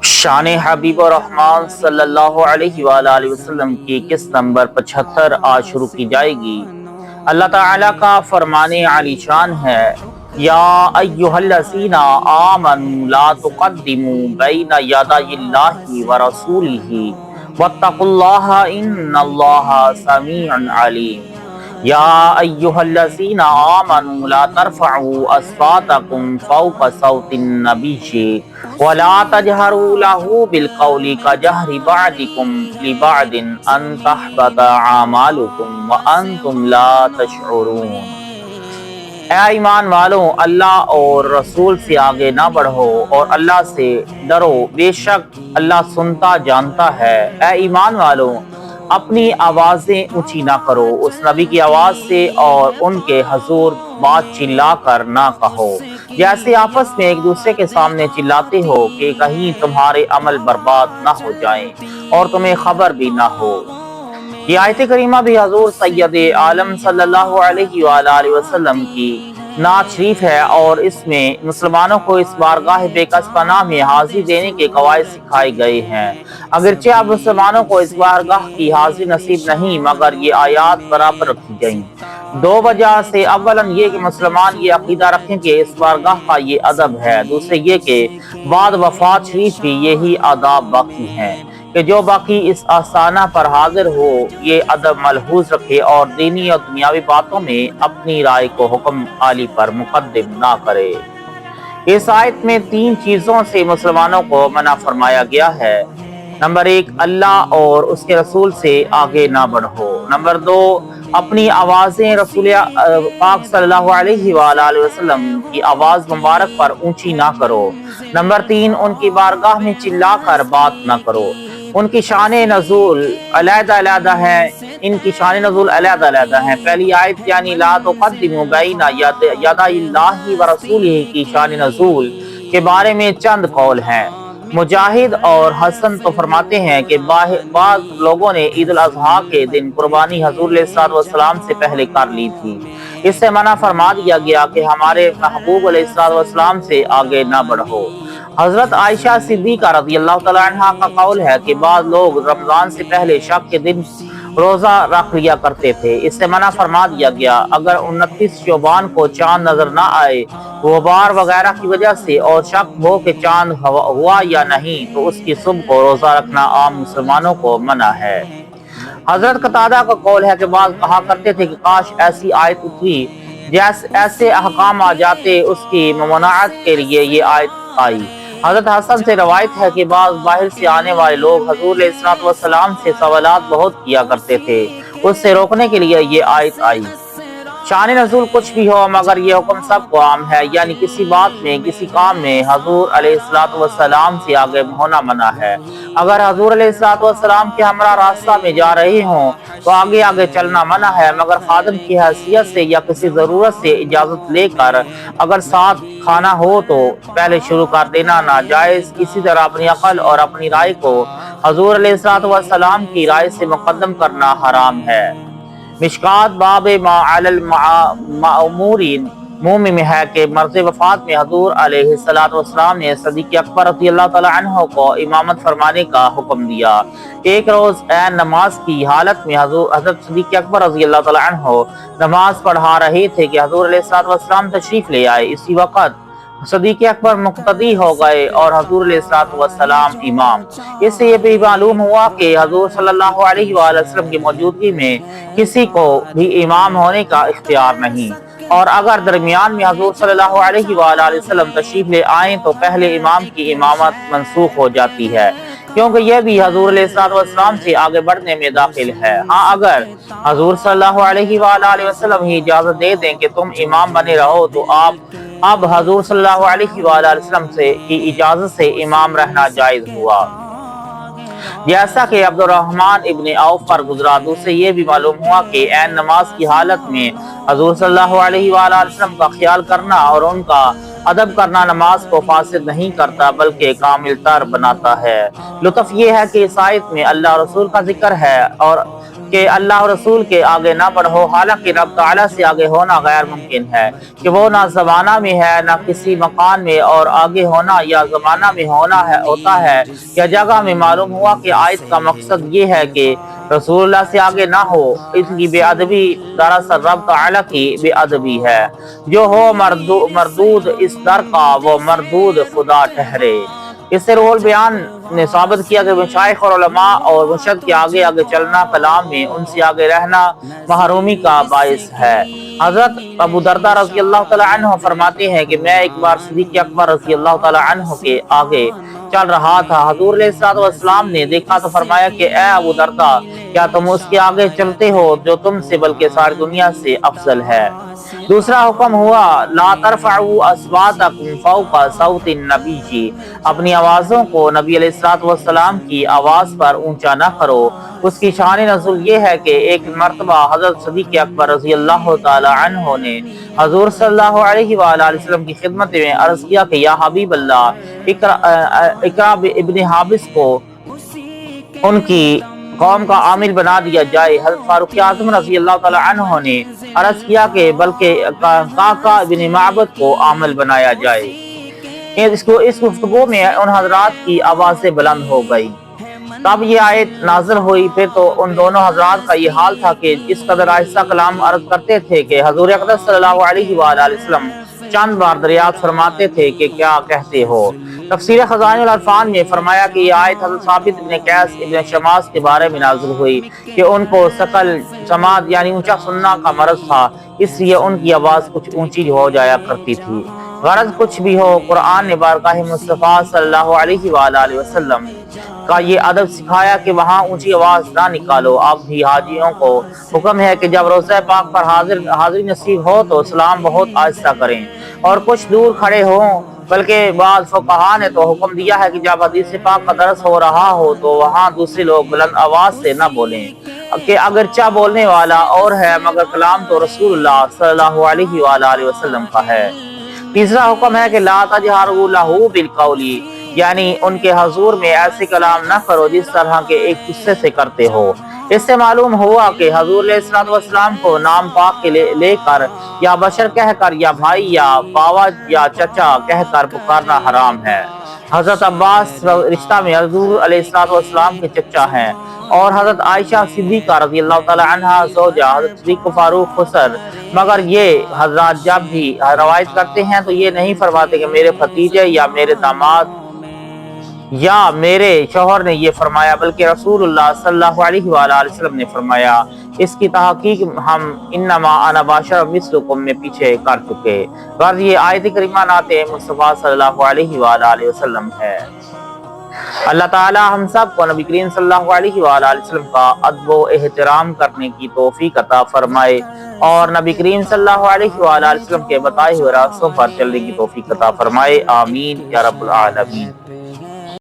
شان حبیب الرحمن صلی اللہ علیہ وآلہ وسلم کی قسط نمبر 75 آج شروع کی جائے گی۔ اللہ تعالیٰ کا فرمان عالی شان ہے، یا ایہا الذین آمنوا لا تقدموا بین یدی اللہ ورسولہ واتقوا اللہ ان اللہ سمیع علیم۔ یا ایہا الذین آمنوا لا ترفعوا اصواتکم فوق صوت النبی ولا تجہروا لہ بالقول کجہر بعضکم لبعض ان تحبط اعمالکم وانتم لا تشعرون۔ اے ایمان والو، اللہ اور رسول سے آگے نہ بڑھو اور اللہ سے ڈرو، بے شک اللہ سنتا جانتا ہے۔ اے ایمان والو، اپنی آوازیں اونچی نہ کرو اس نبی کی آواز سے اور ان کے حضور بات چلا کر نہ کہو، جیسے آپس میں ایک دوسرے کے سامنے چلاتے ہو کہ کہیں تمہارے عمل برباد نہ ہو جائیں اور تمہیں خبر بھی نہ ہو۔ یہ آیت کریمہ بھی حضور سید عالم صلی اللہ علیہ وآلہ وسلم کی نعت شریف ہے، اور اس میں مسلمانوں کو اس بارگاہ بے کس پناہ میں حاضری دینے کے قواعد سکھائے گئے ہیں۔ اگرچہ اب مسلمانوں کو اس بارگاہ کی حاضری نصیب نہیں، مگر یہ آیات برابر رکھی گئیں۔ دو وجہ سے، اولاً یہ کہ مسلمان یہ عقیدہ رکھیں کہ اس بارگاہ کا یہ ادب ہے، دوسرے یہ کہ بعد وفات شریف بھی یہی آداب باقی ہیں کہ جو باقی اس آستانہ پر حاضر ہو یہ ادب ملحوظ رکھے اور دینی اور دنیاوی باتوں میں اپنی رائے کو حکم عالی پر مقدم نہ کرے۔ اس آیت میں 3 چیزوں سے مسلمانوں کو منع فرمایا گیا ہے۔ نمبر 1، اللہ اور اس کے رسول سے آگے نہ بڑھو۔ نمبر 2، اپنی آوازیں رسول پاک صلی اللہ علیہ وآلہ وسلم کی آواز مبارک پر اونچی نہ کرو۔ نمبر 3، ان کی بارگاہ میں چلا کر بات نہ کرو۔ ان کی شان نزول علیحدہ علیحدہ ہے، ان کی شان نزول علیحدہ علیحدہ ہیں۔ پہلی آیت یعنی لا تقدموا بین یدی اللہ ورسولہ کی شان نزول کے بارے میں چند قول ہیں۔ مجاہد اور حسن تو فرماتے ہیں کہ بعض لوگوں نے عید الاضحیٰ کے دن قربانی حضور علیہ السلام سے پہلے کر لی تھی۔ اس سے منع فرما دیا گیا کہ ہمارے محبوب علیہ السلام سے آگے نہ بڑھو۔ حضرت عائشہ صدیقہ رضی اللہ تعالیٰ عنہ کا قول ہے کہ بعض لوگ رمضان سے پہلے شک کے دن روزہ رکھ لیا کرتے تھے، اس سے منع فرما دیا گیا۔ اگر 29 شعبان کو چاند نظر نہ آئے غبار وغیرہ کی وجہ سے اور شک ہو کہ چاند ہوا یا نہیں تو اس کی صبح کو روزہ رکھنا عام مسلمانوں کو منع ہے۔ حضرت قتادہ کا قول ہے کہ بعض کہا کرتے تھے کہ کاش ایسی آیت اتری ایسے احکام آ جاتے، اس کی ممانعت کے لیے یہ آیت آئی۔ حضرت حسن سے روایت ہے کہ بعض باہر سے آنے والے لوگ حضور علیہ السلام سے سوالات بہت کیا کرتے تھے، اس سے روکنے کے لیے یہ آیت آئی۔ شان نزول کچھ بھی ہو مگر یہ حکم سب کو عام ہے، یعنی کسی بات میں کسی کام میں حضور علیہ السلام سے آگے ہونا منع ہے۔ اگر حضور علیہ السلام کے ہمراہ راستہ میں جا رہے ہوں تو آگے آگے چلنا منع ہے، مگر خادم کی حیثیت سے یا کسی ضرورت سے اجازت لے کر اگر ساتھ کھانا ہو تو پہلے شروع کر دینا ناجائز۔ اسی طرح اپنی عقل اور اپنی رائے کو حضور علیہ السلام کی رائے سے مقدم کرنا حرام ہے۔ مشکات باب ما علی المأمورین میں ہے کہ مرض وفات میں حضور علیہ السلام نے صدیق اکبر رضی اللہ تعالیٰ عنہ کو امامت فرمانے کا حکم دیا۔ ایک روز عین نماز کی حالت میں حضرت صدیق اکبر رضی اللہ تعالیٰ عنہ نماز پڑھا رہے تھے کہ حضور علیہ السلام تشریف لے آئے۔ اسی وقت صدیق اکبر مقتدی ہو گئے اور حضور علیہ السلام امام۔ اس سے یہ بھی معلوم ہوا کہ حضور صلی اللہ علیہ وآلہ وسلم کی موجودگی میں کسی کو بھی امام ہونے کا اختیار نہیں، اور اگر درمیان میں حضور صلی اللہ علیہ وآلہ وسلم تشریف لے آئیں تو پہلے امام کی امامت منسوخ ہو جاتی ہے، کیونکہ یہ بھی حضور علیہ السلام سے آگے بڑھنے میں داخل ہے۔ ہاں، اگر حضور صلی اللہ علیہ وآلہ وسلم ہی اجازت دے دیں کہ تم امام بنے رہو تو اب حضور صلی اللہ علیہ وآلہ وسلم کی اجازت سے امام رہنا جائز ہوا، جیسا کہ عبد الرحمن ابن عوف پر گزرا۔ دوسرے یہ بھی معلوم ہوا کہ عین نماز کی حالت میں حضور صلی اللہ علیہ وآلہ وسلم کا خیال کرنا اور ان کا ادب کرنا نماز کو فاسد نہیں کرتا بلکہ کامل تر بناتا ہے۔ لطف یہ ہے کہ اس آیت میں اللہ رسول کا ذکر ہے اور کہ اللہ اور رسول کے آگے نہ بڑھو، حالانکہ رب تعالیٰ سے آگے ہونا غیر ممکن ہے کہ وہ نہ زمانہ میں ہے نہ کسی مکان میں، اور آگے ہونا یا زمانہ میں ہوتا ہے یا جگہ میں۔ معلوم ہوا کہ آیت کا مقصد یہ ہے کہ رسول اللہ سے آگے نہ ہو، اس کی بے ادبی دراصل رب تعالیٰ کی بے ادبی ہے۔ جو ہو مردود اس در کا، وہ مردود خدا ٹھہرے۔ اس سے روح البیان نے ثابت کیا کہ مشائخ اور علماء اور مرشد کے آگے آگے چلنا کلام میں ان سے آگے رہنا محرومی کا باعث ہے۔ حضرت ابو درداء رضی اللہ تعالیٰ عنہ فرماتے ہیں کہ میں ایک بار صدیق اکبر رضی اللہ تعالیٰ عنہ کے آگے چل رہا تھا۔ حضور علیہ الصلوۃ والسلام نے دیکھا تو فرمایا کہ اے ابو درداء، کیا تم اس کے آگے چلتے ہو جو تم سے بلکہ ساری دنیا سے افضل ہے؟ دوسرا حکم ہوا لا ترفعوا اصواتکم فوق صوت النبی، اپنی آوازوں کو نبی علیہ الصلوۃ والسلام کی آواز پر اونچا نہ کرو۔ اس کی شان نزول یہ ہے کہ ایک مرتبہ حضرت صدیق اکبر رضی اللہ تعالی عنہ نے حضور صلی اللہ علیہ وآلہ وسلم کی خدمت میں عرض کیا کہ یا حبیب اللہ، اقرا ابن حابس کو ان کی قوم کا عامل بنا دیا جائے۔ حضرت فاروق اعظم رضی اللہ تعالی عنہ نے عرض کیا کہ بلکہ قعقاع بن معبد کو عامل بنایا جائے۔ اس گفتگو میں ان حضرات کی آوازیں بلند ہو گئی۔ تب یہ آیت نازل ہوئی۔ پھر تو ان دونوں حضرات کا یہ حال تھا کہ اس قدر آہستہ کلام عرض کرتے تھے کہ حضور اقدس صلی اللہ علیہ وآلہ وسلم چند بار دریافت فرماتے تھے کہ کیا کہتے ہو۔ تفسیر خزائن العرفان میں فرمایا کہ یہ آیت حضرت ثابت بن قیس ابن شماس کے بارے میں نازل ہوئی کہ ان کو ثقل سماعت یعنی اونچا سننا کا مرض تھا، اس لیے ان کی آواز کچھ اونچی ہو جایا کرتی تھی۔ غرض کچھ بھی ہو، قرآن نے بارگاہ مصطفیٰ صلی اللہ علیہ وآلہ وسلم کا یہ ادب سکھایا کہ وہاں اونچی آواز نہ نکالو۔ اب بھی حاجیوں کو حکم ہے کہ جب روضہ پاک پر حاضری نصیب ہو تو سلام بہت آہستہ کریں اور کچھ دور کھڑے ہوں، بلکہ بعض فقہا نے تو حکم دیا ہے کہ جب حدیث پاک کا درس ہو رہا ہو تو وہاں دوسرے لوگ بلند آواز سے نہ بولیں کہ اگرچہ بولنے والا اور ہے مگر کلام تو رسول اللہ صلی اللہ علیہ وآلہ وسلم کا ہے۔ تیسرا حکم ہے کہ لا تجہروا لہ بالقول، یعنی ان کے حضور میں ایسے کلام نہ کرو جس طرح کے ایک دوسرے سے کرتے ہو۔ اس سے معلوم ہوا کہ حضور علیہ الصلوۃ والسلام کو نام پاک کے لے کر یا بشر کہہ کر یا بھائی یا باوا یا چچا کہہ کر پکارنا حرام ہے۔ حضرت عباس رشتہ میں حضور علیہ الصلوۃ والسلام کے چچا ہیں، اور حضرت عائشہ صدیقہ رضی اللہ تعالی عنہا زوجہ حضرت صدیق فاروق خسر، مگر یہ حضرات جب بھی روایت کرتے ہیں تو یہ نہیں فرماتے کہ میرے بھتیجے یا میرے داماد یا میرے شوہر نے یہ فرمایا، بلکہ رسول اللہ صلی اللہ علیہ وآلہ وسلم نے فرمایا۔ اس کی تحقیق ہم انما انا بشر مثلکم میں پیچھے کر چکے۔ غرض یہ آیت کریمہ نعت مصطفیٰ صلی اللہ علیہ وآلہ وسلم ہے۔ اللہ تعالی ہم سب کو نبی کریم صلی اللہ علیہ وآلہ وسلم کا ادب و احترام کرنے کی توفیق عطا فرمائے، اور نبی کریم صلی اللہ علیہ وآلہ وسلم کے بتائے ہوئے راستوں پر چلنے کی توفیق عطا فرمائے۔ آمین یا رب العالمین۔